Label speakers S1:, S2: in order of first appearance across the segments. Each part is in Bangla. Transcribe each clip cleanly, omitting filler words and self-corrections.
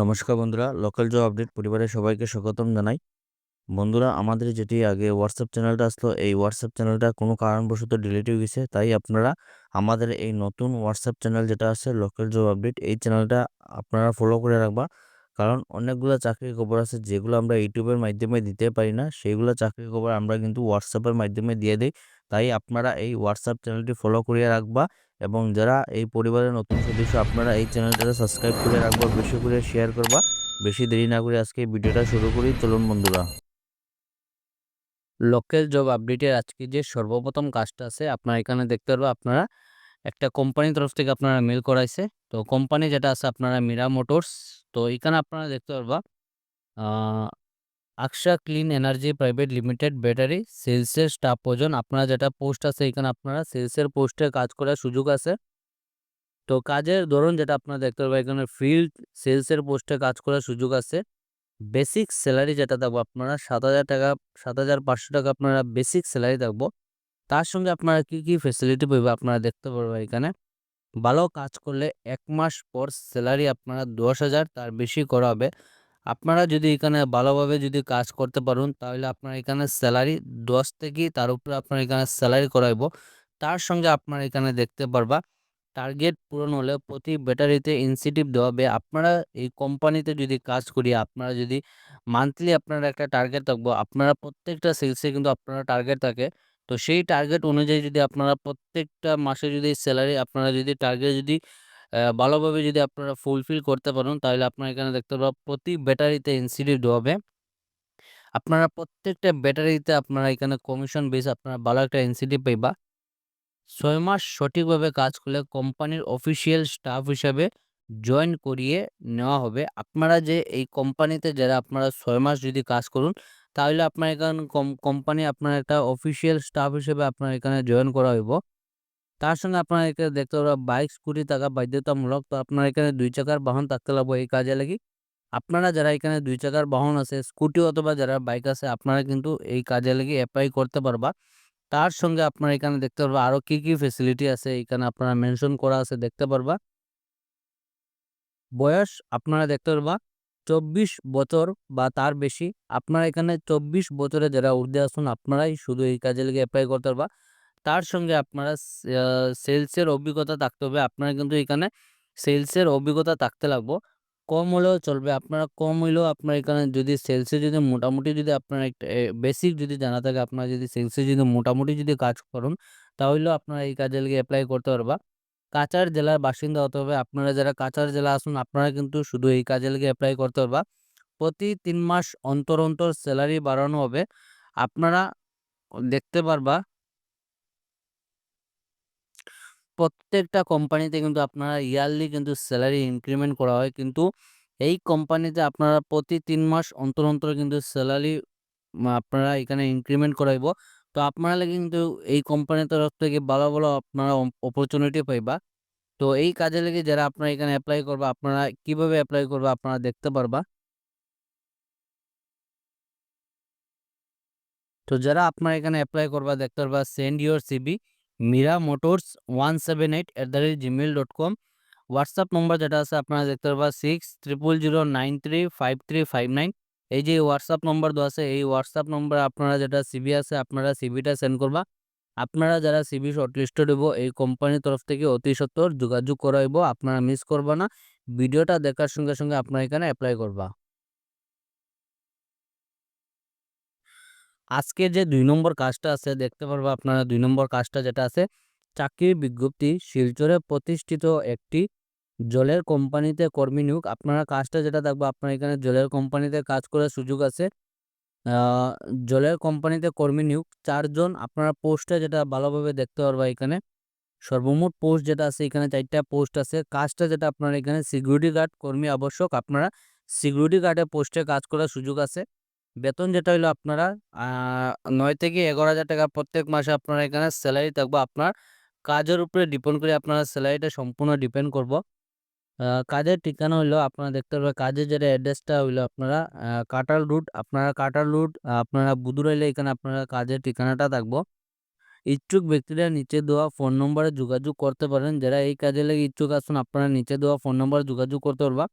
S1: নমস্কার বন্ধুরা, লোকাল জব আপডেট পরিবারের সবাইকে স্বাগতম জানাই। বন্ধুরা, আমাদের যেটি আগে হোয়াটসঅ্যাপ চ্যানেলটা আসলো, এই হোয়াটসঅ্যাপ চ্যানেলটা কোনো কারণবশত ডিলিট হয়ে গেছে। তাই আপনারা আমাদের এই নতুন হোয়াটসঅ্যাপ চ্যানেল যেটা আছে লোকাল জব আপডেট, এই চ্যানেলটা আপনারা ফলো করে রাখবা। কারণ অনেকগুলো চাকরির খবর আছে যেগুলো আমরা ইউটিউবের মাধ্যমে দিতে পারি না, সেইগুলো চাকরির খবর আমরা কিন্তু হোয়াটসঅ্যাপের মাধ্যমে দিয়ে দিই। তাই আপনারা এই হোয়াটসঅ্যাপ চ্যানেলটি ফলো করিয়ে রাখবা এবং যারা এই পরিবারের নতুন সদস্য আপনারা এই চ্যানেলটা সাবস্ক্রাইব করে রাখবা, বেশি করে শেয়ার করবা। বেশি দেরি না করে আজকে ভিডিওটা শুরু করি, চলুন বন্ধুরা। লোকাল জব আপডেটের আজকে যে সর্বপ্রথম কাজটা আছে আপনারা এখানে দেখতে পারবেন। আপনারা একটা কোম্পানির তরফ থেকে আপনারা মেল করাইছে। তো কোম্পানি যেটা আছে আপনারা মীরা মোটরস। তো এখানে আপনারা দেখতে পারবা আকশা clean energy private limited battery সেলসের স্টাফ প্রয়োজন। আপনারা যেটা পোস্ট আছে এখানে আপনারা সেলসের পোস্টে কাজ করার সুযোগ আছে। তো কাজের ধরন যেটা আপনারা দেখতে পারবেন, এখানে ফিল্ড সেলসের পোস্টে কাজ করার সুযোগ আছে। বেসিক স্যালারি যেটা থাকবো আপনারা ৭,০০০ টাকা, ৭,৫০০ টাকা আপনারা বেসিক স্যালারি থাকবো। তার সঙ্গে আপনারা কি কি ফ্যাসিলিটি পাইবেন আপনারা দেখতে পারবেন এখানে। ভালো কাজ করলে ১ মাস পর স্যালারি আপনারা ১০,০০০ তার বেশি করা হবে। আপনারা যদি এখানে ভালোভাবে যদি কাজ করতে পারেন তাহলে আপনার এখানে স্যালারি ১০ থেকে তার উপরে আপনার এখানে স্যালারি করাইব। তার সঙ্গে আপনারা এখানে দেখতে পারবা টার্গেট পূরণ হলে প্রতি ব্যাটারিতে ইনসেন্টিভ দেওয়া হবে। আপনারা এই কোম্পানিতে যদি কাজ করি, আপনারা যদি মান্থলি আপনারা একটা টার্গেট থাকবো, আপনারা প্রত্যেকটা সেলসে কিন্তু আপনারা টার্গেট থাকে। তো সেই টার্গেট অনুযায়ী যদি আপনারা প্রত্যেকটা মাসে যদি স্যালারি আপনারা যদি টার্গেট যদি ভালোভাবে যদি আপনারা ফুলফিল করতে পারেন, তাহলে আপনারা এখানে দেখতে পাবেন প্রতি ব্যাটারিতে ইনসেন্টিভ দেওয়া হবে। আপনারা প্রত্যেকটা ব্যাটারিতে আপনারা এখানে কমিশন বেস আপনারা ভালো একটা ইনসেন্টিভ পাইবা। ৬ মাস সঠিকভাবে কাজ করলে কোম্পানির অফিসিয়াল স্টাফ হিসাবে জয়েন করিয়ে নেওয়া হবে। আপনারা যে এই কোম্পানিতে যারা আপনারা ৬ মাস যদি কাজ করুন, তাহলে আপনার এখানে কোম্পানি আপনার একটা অফিসিয়াল স্টাফ হিসেবে আপনার এখানে জয়েন করা হইব। তার সঙ্গে আপনারা এখানে দেখতে পারবেন বাইক, স্কুটি থাকা বাধ্যতামূলক। তো আপনার এখানে ২ চাকার বাহন থাকতে লাগবে এই কাজে লাগি। আপনারা যারা এখানে ২ চাকার বাহন আছে, স্কুটি অথবা যারা বাইক আছে, আপনারা কিন্তু এই কাজে লাগি এপ্লাই করতে পারবা। তার সঙ্গে আপনারা এখানে দেখতে পারবা আরো কি, কি ফেসিলিটি আছে এখানে আপনারা মেনশন করা আছে দেখতে পারবা। বয়স আপনারা দেখতে পারবা ২৪ বছর বা তার বেশি। আপনারা এখানে ২৪ বছরে যারা ঊর্ধ্বে আছেন আপনারাই শুধু এই কাজে লেগে এপ্লাই করতে পারবা। তার সঙ্গে আপনারা সেলসের অভিজ্ঞতা থাকতে হবে। আপনারা কিন্তু এখানে সেলসের অভিজ্ঞতা থাকতে লাগবো। কম হলেও চলবে। আপনারা কম হইলেও আপনার এখানে যদি সেলসে যদি মোটামুটি যদি আপনার একটা বেসিক যদি জানা থাকে, আপনারা যদি সেলসে যদি মোটামুটি যদি কাজ করুন, তাহলেও আপনারা এই কাজে লেগে এপ্লাই করতে পারবা। কাছাড় জেলার বাসিন্দা হতে হবে। আপনারা যারা কাছাড় জেলা আছেন আপনারা কিন্তু শুধু এই কাজে লেগে এপ্লাই করতে পারবা। প্রতি ৩ মাস অন্তর, অন্তর স্যালারি বাড়ানো হবে। আপনারা দেখতে পারবা প্রত্যেকটা কোম্পানিতে কিন্তু আপনারা ইয়ারলি কিন্তু স্যালারি ইনক্রিমেন্ট করা হয়। কিন্তু এই কোম্পানিতে আপনারা প্রতি ৩ মাস অন্তর, অন্তর কিন্তু স্যালারি আপনারা এখানে ইনক্রিমেন্ট করাইব। তো আপনারা লাগি কিন্তু এই কোম্পানির তরফ থেকে ভালো, ভালো আপনারা অপরচুনিটি পাইবা। তো এই কাজে লেগে যারা আপনারা এখানে এপ্লাই করবা, আপনারা কিভাবে এপ্লাই করবা আপনারা দেখতে পারবা। তো যারা আপনারা এখানে এপ্লাই করবা দেখতে পারবা send your CV miramotorz178@gmail.com। WhatsApp নম্বর যেটা আছে আপনারা দেখতে পারবা 6000935359। এই যে হোয়াটসঅ্যাপ নম্বর দেওয়া আছে, এই হোয়াটসঅ্যাপ নম্বরে আপনারা যেটা সিভি আছে আপনারা সিভিটা সেন্ড করবা। আপনারা যারা সিভি শর্টলিস্টেড হইব এই কোম্পানির তরফ থেকে অতি সত্বর যোগাযোগ করা হইব। আপনারা মিস করবা না। ভিডিওটা দেখার সঙ্গে, সঙ্গে আপনারা এখানে এপ্লাই করবা। আজকে যে ২ নম্বর কাজটা আছে দেখতে পারবা আপনারা ২ নম্বর কাজটা যেটা আছে চাকরির বিজ্ঞপ্তি শিলচরে প্রতিষ্ঠিত একটি জলের কোম্পানিতে কর্মী নিয়োগ। আপনারা কাজটা যেটা থাকবে আপনার এখানে জলের কোম্পানিতে কাজ করার সুযোগ আছে। আ জলের কোম্পানিতে কর্মী নিয়োগ ৪ জন। আপনারা পোস্টটা যেটা ভালোভাবে দেখতে পারবা এখানে। সর্বমোট পোস্ট যেটা আছে এখানে ৪ টা পোস্ট আছে। কাজটা যেটা আপনারা এখানে সিকিউরিটি গার্ড কর্মী আবশ্যক। আপনারা সিকিউরিটি গার্ডের পোস্টে কাজ করার সুযোগ আছে। বেতন যেটা হইলো আপনারা আ ৯ থেকে ১১,০০০ টাকা প্রত্যেক মাসে আপনারা এখানে সেলারি থাকবে। আপনার কাজের উপরে ডিপেন্ড করে আপনারা সেলারিটা সম্পূর্ণ ডিপেন্ড করব। কাজের ঠিকানা হইলো আপনারা দেখতে পারবেন কাজের যেটা অ্যাড্রেসটা হইলো আপনারা কাটাল রুট। আপনারা কাটাল রুট আপনারা বুদুরাইলে এখানে আপনারা কাজের ঠিকানাটা থাকবো। ইচ্ছুক ব্যক্তিরা নিচে দেওয়া ফোন নম্বরে যোগাযোগ করতে পারেন। যারা এই কাজে লেগে ইচ্ছুক আছেন আপনারা নিচে দেওয়া ফোন নম্বরে যোগাযোগ করতে পারবা।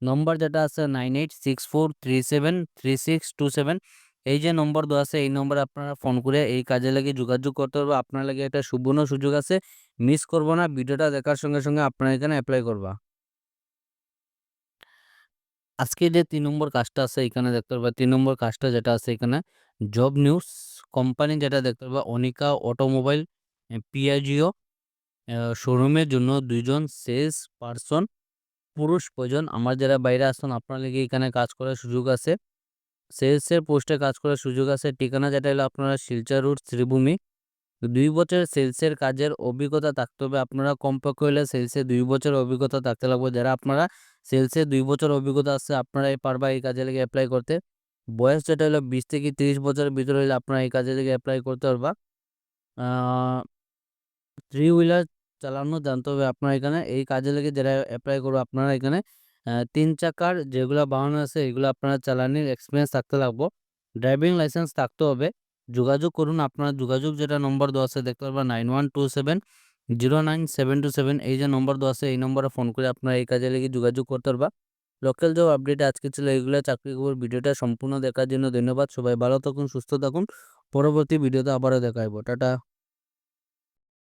S1: নম্বর যেটা আছে 9864373627, এই যে নম্বর দেওয়া আছে এই নম্বরে আপনারা ফোন করে এই কাজে লাগে যোগাযোগ করতে পারবে। আপনার লাগে একটা সুবর্ণ সুযোগ আছে, মিস করব না। ভিডিওটা দেখার সঙ্গে সঙ্গে আপনারা এখানে অ্যাপ্লাই করবা। আজকে যে ৩ নম্বর কাজটা আছে এখানে দেখতে পারবা, ৩ নম্বর কাজটা যেটা আছে এখানে জব নিউজ কোম্পানি যেটা দেখতে পারবা অনিকা অটোমোবাইল পিয়াজিও শোরুমের জন্য ২ জন সেলস পারসন পুরুষ প্রয়োজন। আমার যারা বাইরে আসছেন আপনার লেগে এখানে কাজ করার সুযোগ আছে। সেলসের পোস্টে কাজ করার সুযোগ আছে। ঠিকানা যেটা হলো আপনারা শিলচর রোড শ্রীভূমি। ২ বছর সেলসের কাজের অভিজ্ঞতা থাকতে হবে। আপনারা কমপক্ষে হলে সেলসে 2 বছর অভিজ্ঞতা থাকতে লাগবে। যারা আপনারা সেলসে 2 বছর অভিজ্ঞতা আছে আপনারাই পারবা এই কাজে লেগে এপ্লাই করতে। বয়স যেটা হলো 20 থেকে 30 বছরের ভিতরে হলে আপনারা এই কাজে লেগে এপ্লাই করতে পারবা। আ 3 হুইলার চালানো জানতে হবে আপনার এখানে। এই কাজে লেগে যারা এপ্লাই করবে আপনারা এখানে ৩ চাকার যেগুলা বাহন আছে এগুলো আপনারা চালানির এক্সপিরিয়েন্স থাকতে লাগবো। ড্রাইভিং লাইসেন্স থাকতে হবে। যোগাযোগ করুন। আপনার যোগাযোগ যেটা নম্বর দেওয়া আছে দেখতে পারবেন 9127097227, এই যে নম্বর দেওয়া আছে এই নম্বরে ফোন করে আপনারা এই কাজে লেগে যোগাযোগ করতে পারবা। লোকাল জব আপডেট আজকে ছিল এগুলো। চাকরি খবর ভিডিওটা সম্পূর্ণ দেখার জন্য ধন্যবাদ। সবাই ভালো থাকুন, সুস্থ থাকুন। পরবর্তী ভিডিওতে আবারও দেখা হইব। টাটা।